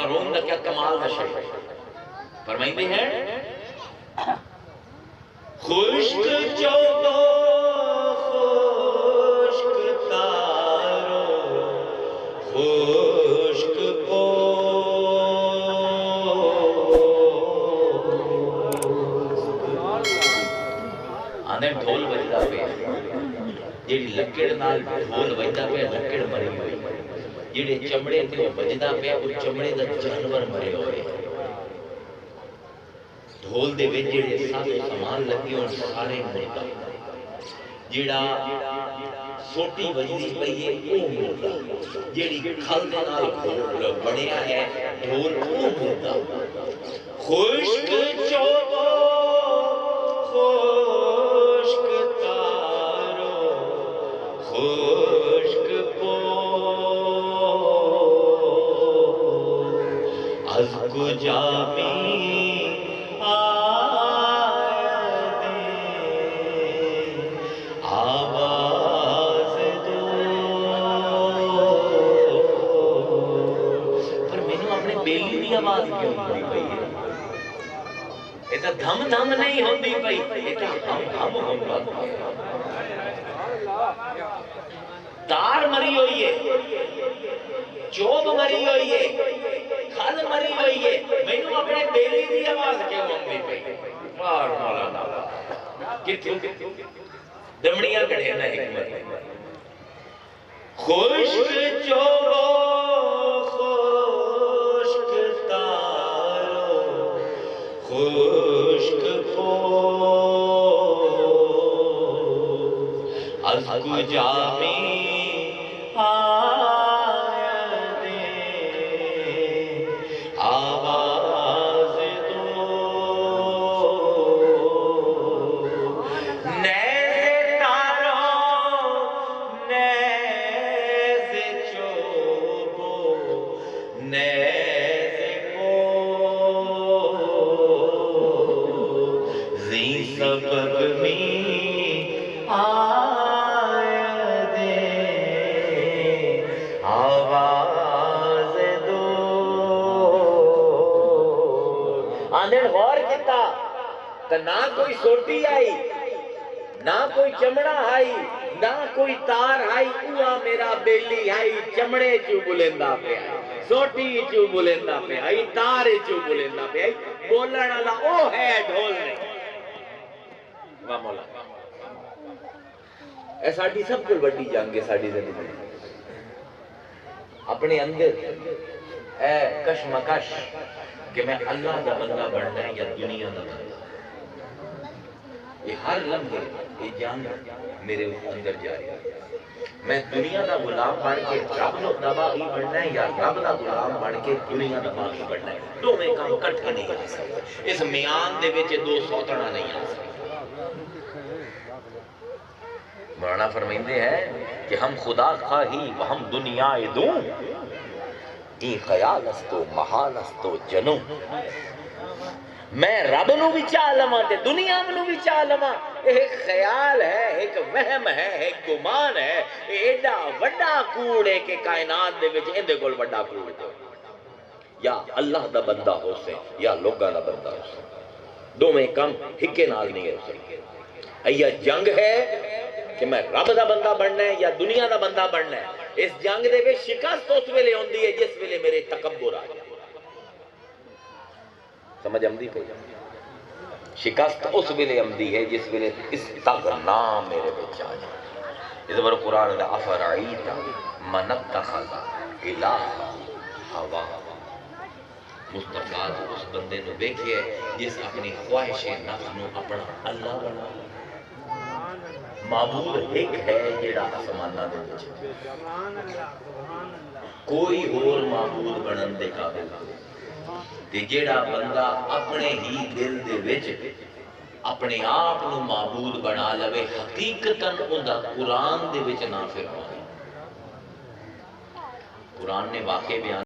محروم دا کیا کمال دا شعر فرمائندے ہیں خشک چودو خشک تارو خشک پو آنے ڈھول بجدا پہ جیڑی لکڑ نال ڈھول بجدا پہ لکڑ مری ہوئی جیڑے چمڑے تے وہ بجدا پہ وہ چمڑے دا جانور مرے ہوئے ڈھول دے وچ جڑے سارے سامان لگے ہون سارے مردہ جڑا سوٹی بجدی پئی ہے او مردہ جڑی کھل دے نال ڈھول بنیا ہے ڈھول او مردہ خشک چوبو خشک تارو خشک پو از کجا می آواز کیوں ہوندی پئی ہے یہ تو دھم دھم نہیں ہوندی پئی یہ تو ہم ہم ہوندا تار مری ہوئی ہے چوب مری ہوئی ہے کھل مری ہوئی ہے مینوں اپنے بیلی دی آواز کیوں ہوندی پئی مار مولانا کتھوں دمڑیاں کڑے نا حکمت خشک چوبو خشک پو از کجا می آید آواز دو نیز تارو نیز چوبو نیز سبب میں آید آواز دو آندھن غور کیتا کہ نہ کوئی سوٹی آئی نہ کوئی چمڑا آئی نہ کوئی تار آئی اوہ میرا بیلی آئی چمڑے چو بلندہ پہ آئی سوٹی چو بلندہ پہ آئی تار چو بلندہ پہ آئی بولن اللہ او ہے ڈھول نہیں مولا اے ساڑی سب کو بڑی جنگ ہے ساڑی زندگی اپنے اندر اے کشمکش کہ میں اللہ دا بندہ بڑھنا ہے یا دنیا دا بندہ یہ ہر لمحے یہ جنگ میرے اندر جاری ہے میں دنیا دا غلام بڑھ کے رب دا باغی بڑھنا ہے یا رب دا غلام بڑھ کے دنیا دا باغی بڑھنا ہے دو میں کام کٹ کے نہیں آ سکتے اس میان دے وچ دو سوتنا نہیں آ سکتے مولانا فرمائندے ہیں کہ ہم خدا خواہی و ہم دنیا دوں ای خیال استو محال استو جنوں میں رب نو بھی چاہ لما تے دنیا نو بھی چاہ لما ایک خیال ہے ایک وہم ہے ایک گمان ہے ایڈا وڈا کوڑ ہے کہ کائنات دے وچ اندے کول وڈا کوڑ دے یا اللہ دا بندہ ہو سے یا لوگاں دا بندہ ہو سے دو میں کم ہکے نال نہیں ہو سکے ایا جنگ ہے کہ میں رب دا بندہ بننا ہے یا دنیا دا بندہ بننا ہے اس جنگ دے وچ شکست اس ویلے ہوندی ہے جس ویلے میرے تکبر آ جائے سمجھ آمدی پئی شکست اس ویلے آمدی ہے جس ویلے استغنا میرے وچ آ جائے اس پر قرآن دا افرعیت من اتخذ الہ ہوا مصطفیٰ اس بندے نو دیکھئے جس اپنی خواہش نفس نو اپنا اللہ بنا معبود ایک ہے جیڑا آسمانہ دے وچ کوئی اور معبود بنن دے قابل تے جیڑا بندہ اپنے ہی دل دے وچ اپنے آپ نو معبود بنا لوے حقیقتاً اوندا قرآن دے وچ نہ فرمائے قرآن نے واقع بیان